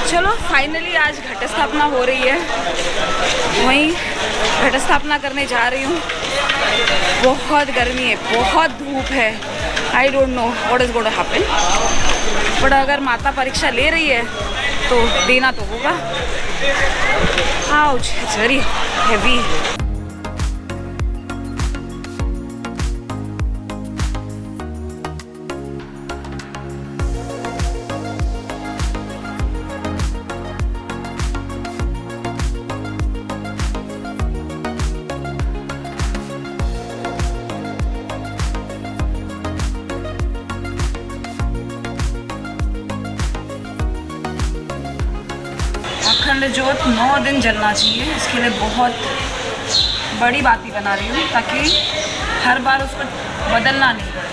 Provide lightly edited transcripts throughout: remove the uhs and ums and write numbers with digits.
चलो फाइनली आज घट स्थापना हो रही है, वहीं घट स्थापना करने जा रही हूँ। बहुत गर्मी है, बहुत धूप है। I don't know what is going to happen, but अगर माता परीक्षा ले रही है तो देना तो होगा। Ouch, it's very heavy. अखंड ज्योत 9 दिन जलना चाहिए, इसके लिए बहुत बड़ी बाती बना रही हूँ ताकि हर बार उसको बदलना नहीं पड़े।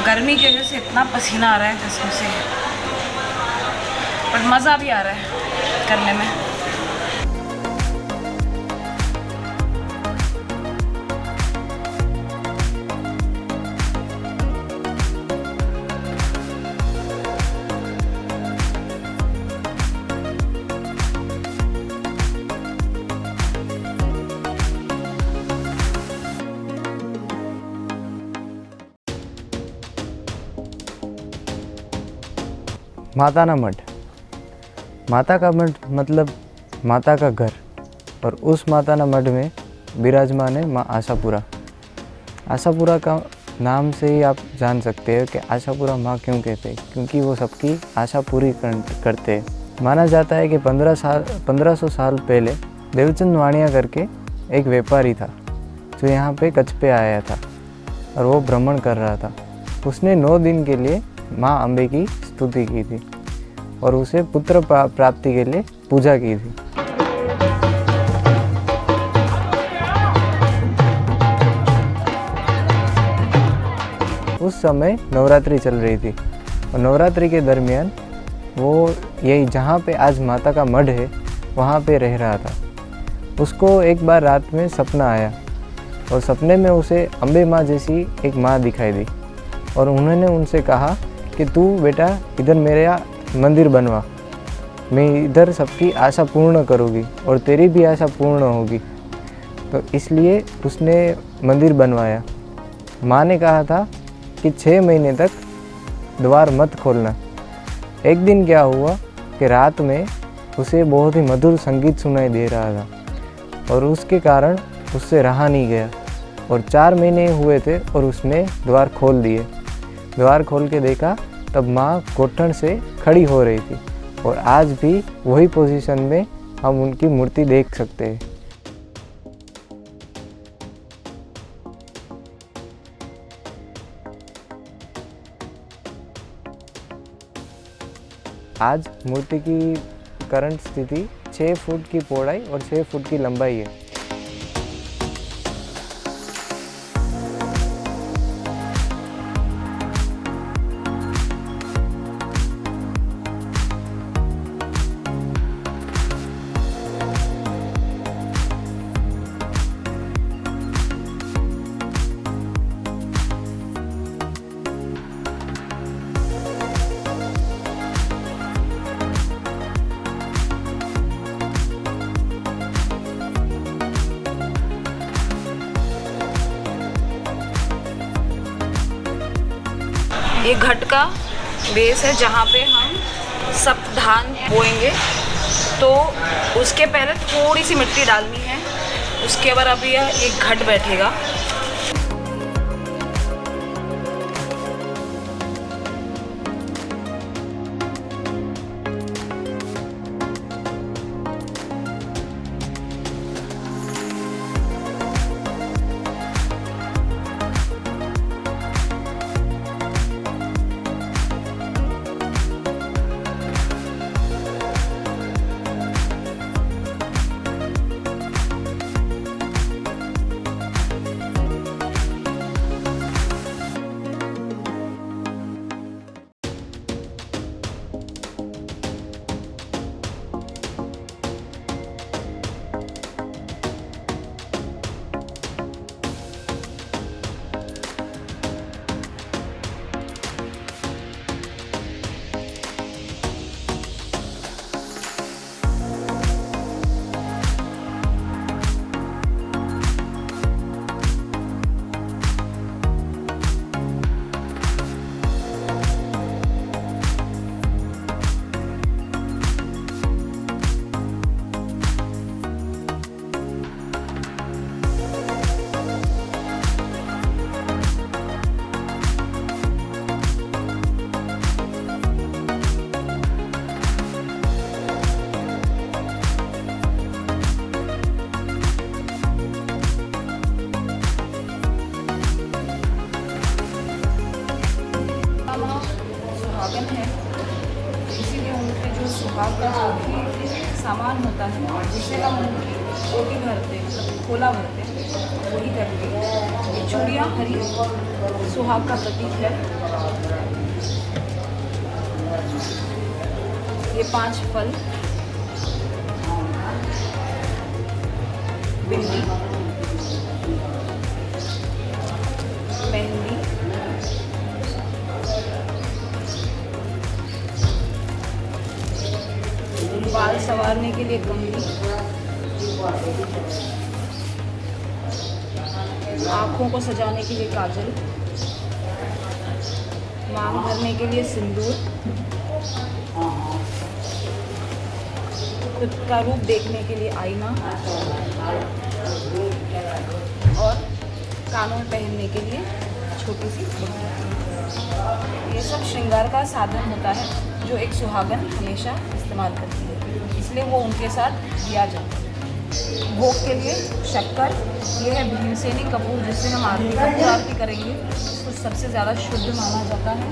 गर्मी की वजह से इतना पसीना आ रहा है कसम से, पर मज़ा भी आ रहा है करने में। माता ना मठ, माता का मठ मतलब माता का घर, और उस माता ना मठ में विराजमान है माँ आशापुरा। आशापुरा का नाम से ही आप जान सकते हो कि आशापुरा माँ क्यों कहते हैं, क्योंकि वो सबकी आशा पूरी करते हैं। माना जाता है कि 1500 साल पहले देवचंद वाणिया करके एक व्यापारी था जो यहाँ पे कच्छ पे आया था और वो भ्रमण कर रहा था। उसने 9 दिन के लिए माँ अम्बे की स्तुति की थी और उसे पुत्र प्राप्ति के लिए पूजा की थी। उस समय नवरात्रि चल रही थी और नवरात्रि के दरमियान वो यही जहाँ पे आज माता का मठ है वहाँ पे रह रहा था। उसको एक बार रात में सपना आया और सपने में उसे अम्बे माँ जैसी एक माँ दिखाई दी और उन्होंने उनसे कहा कि तू बेटा इधर मेरा मंदिर बनवा, मैं इधर सबकी आशा पूर्ण करूँगी और तेरी भी आशा पूर्ण होगी। तो इसलिए उसने मंदिर बनवाया। माँ ने कहा था कि 6 महीने तक द्वार मत खोलना। एक दिन क्या हुआ कि रात में उसे बहुत ही मधुर संगीत सुनाई दे रहा था और उसके कारण उससे रहा नहीं गया और 4 महीने हुए थे और उसने द्वार खोल दिए। द्वार खोल के देखा तब माँ घुटन से खड़ी हो रही थी और आज भी वही पोजीशन में हम उनकी मूर्ति देख सकते हैं। आज मूर्ति की करंट स्थिति 6 फुट की पौड़ाई और 6 फुट की लंबाई है। ये घट का बेस है जहाँ पे हम सब धान बोएंगे, तो उसके पहले थोड़ी सी मिट्टी डालनी है। उसके बाद अभी ये घट बैठेगा। सुहाग का जो भी सामान होता है जिससे हम रोटी भरते हैं, मतलब खोला भरते हैं, वही करके ये चूड़ियाँ हरी सुहाग का प्रतीक है। ये 5 फल, बिंदी, मेहंदी, बाल संवारने के लिए कंघी, आँखों को सजाने के लिए काजल, मांग भरने के लिए सिंदूर, खुद का रूप देखने के लिए आईना और कानों में पहनने के लिए छोटी सी बुट्टी। ये सब श्रृंगार का साधन होता है जो एक सुहागन हमेशा इस्तेमाल करती है, इसलिए वो उनके साथ दिया जाता है। भोग के लिए शक्कर, ये है भीमसेनी कपूर जिससे हम आरती कपूर आरती करेंगे, इसको सबसे ज़्यादा शुद्ध माना जाता है।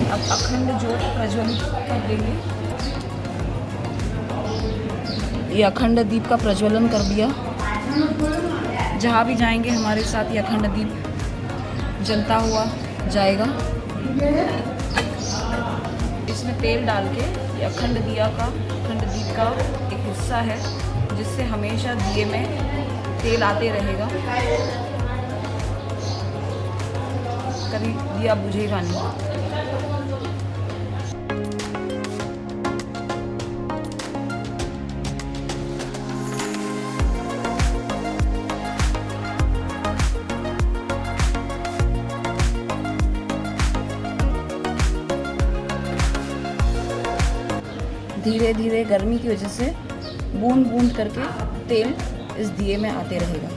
अब अखंड ज्योत प्रज्वलित कर देंगे। ये अखंड दीप का प्रज्वलन कर दिया। जहाँ भी जाएंगे हमारे साथ ये अखंड दीप जलता हुआ जाएगा। इसमें तेल डाल के ये अखंड दीप का एक हिस्सा है जिससे हमेशा दिए में तेल आते रहेगा, कभी दिया बुझेगा नहीं। धीरे धीरे गर्मी की वजह से बूंद बूंद करके तेल इस दिए में आते रहेगा।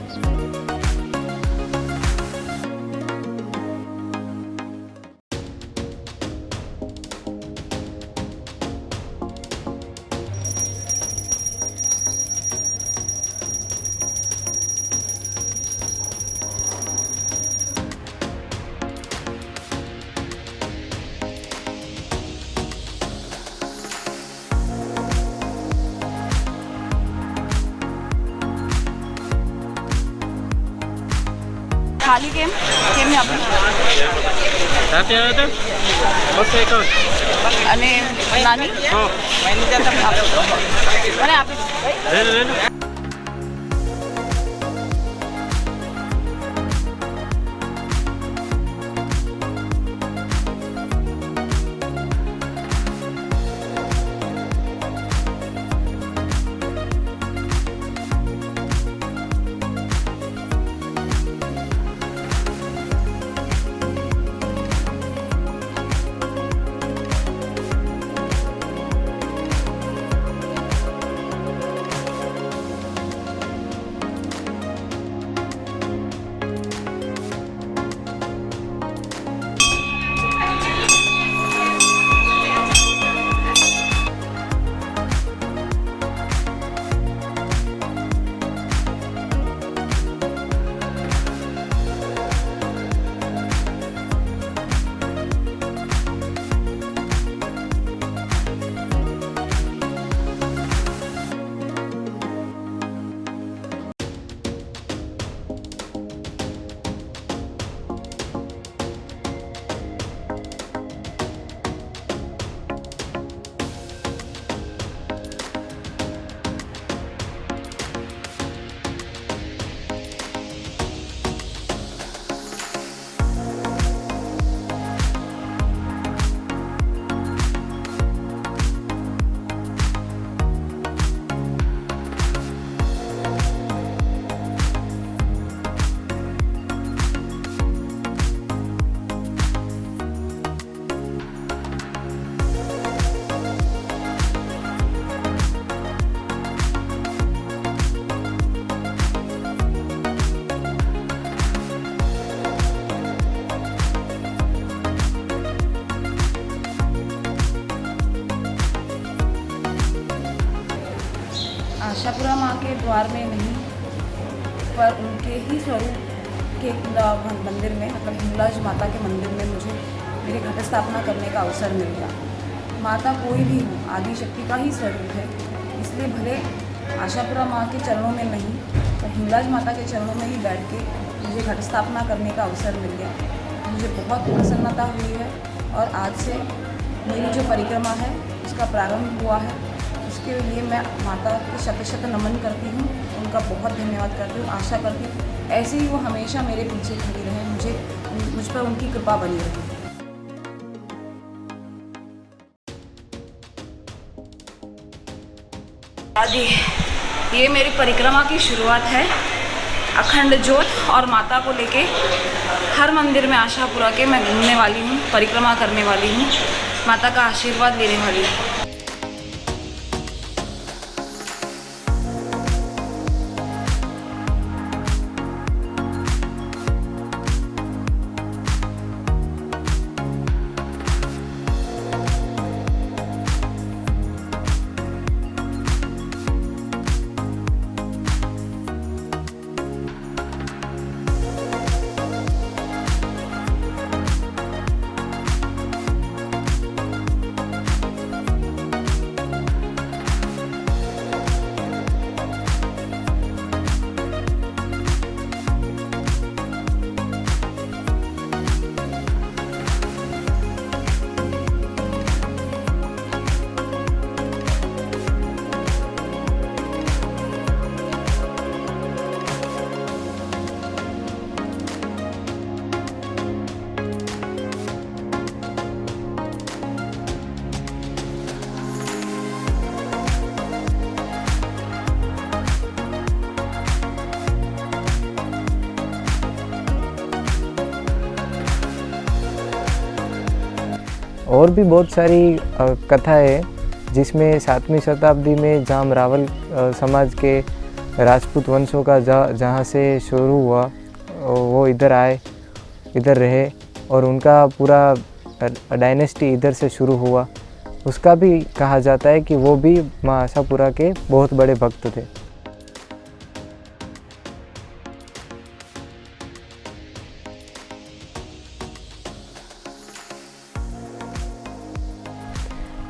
खाली केम ને આપણે Tapi ada tu? Bos ekor. અને નાની Oh. મને આપી Lalu. आशापुरा माँ के द्वार में नहीं पर उनके ही स्वरूप के मंदिर में, मतलब हिंगलाज माता के मंदिर में मुझे मेरे घट स्थापना करने का अवसर मिल गया। माता कोई भी हो, आदि शक्ति का ही स्वरूप है, इसलिए भले आशापुरा माँ के चरणों में नहीं तो हिंगलाज माता के चरणों में ही बैठ के मुझे घट स्थापना करने का अवसर मिल गया। मुझे बहुत प्रसन्नता हुई है और आज से मेरी जो परिक्रमा है उसका प्रारंभ हुआ है। उसके लिए मैं माता को शत शत नमन करती हूँ, उनका बहुत धन्यवाद करती हूँ। आशा करती हूँ ऐसे ही वो हमेशा मेरे पीछे खड़ी रहें, मुझ पर उनकी कृपा बनी रहे। जी, ये मेरी परिक्रमा की शुरुआत है। अखंड ज्योत और माता को लेके हर मंदिर में आशापुरा के मैं घूमने वाली हूँ, परिक्रमा करने वाली हूँ, माता का आशीर्वाद लेने वाली हूँ। और भी बहुत सारी कथाएं हैं जिसमें 7वीं शताब्दी में जाम रावल समाज के राजपूत वंशों का जहाँ से शुरू हुआ, वो इधर आए, इधर रहे और उनका पूरा डायनेस्टी इधर से शुरू हुआ। उसका भी कहा जाता है कि वो भी माँ आशापुरा के बहुत बड़े भक्त थे।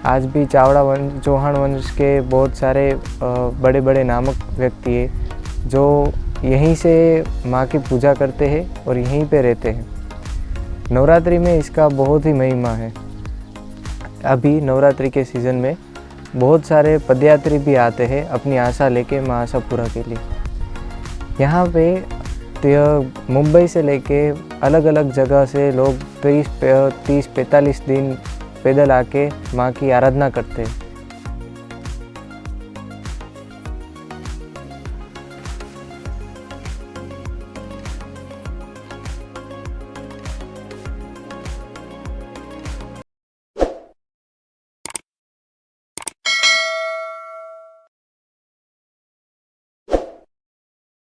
आज भी चावड़ा वंश, चौहान वंश के बहुत सारे बड़े बड़े नामक व्यक्ति हैं जो यहीं से माँ की पूजा करते हैं और यहीं पे रहते हैं। नवरात्रि में इसका बहुत ही महिमा है। अभी नवरात्रि के सीज़न में बहुत सारे पदयात्री भी आते हैं अपनी आशा लेके माँ आशापुरा के लिए। यहाँ पे मुंबई से लेके अलग अलग जगह से लोग 30-45 दिन पैदल आके माँ की आराधना करते हैं।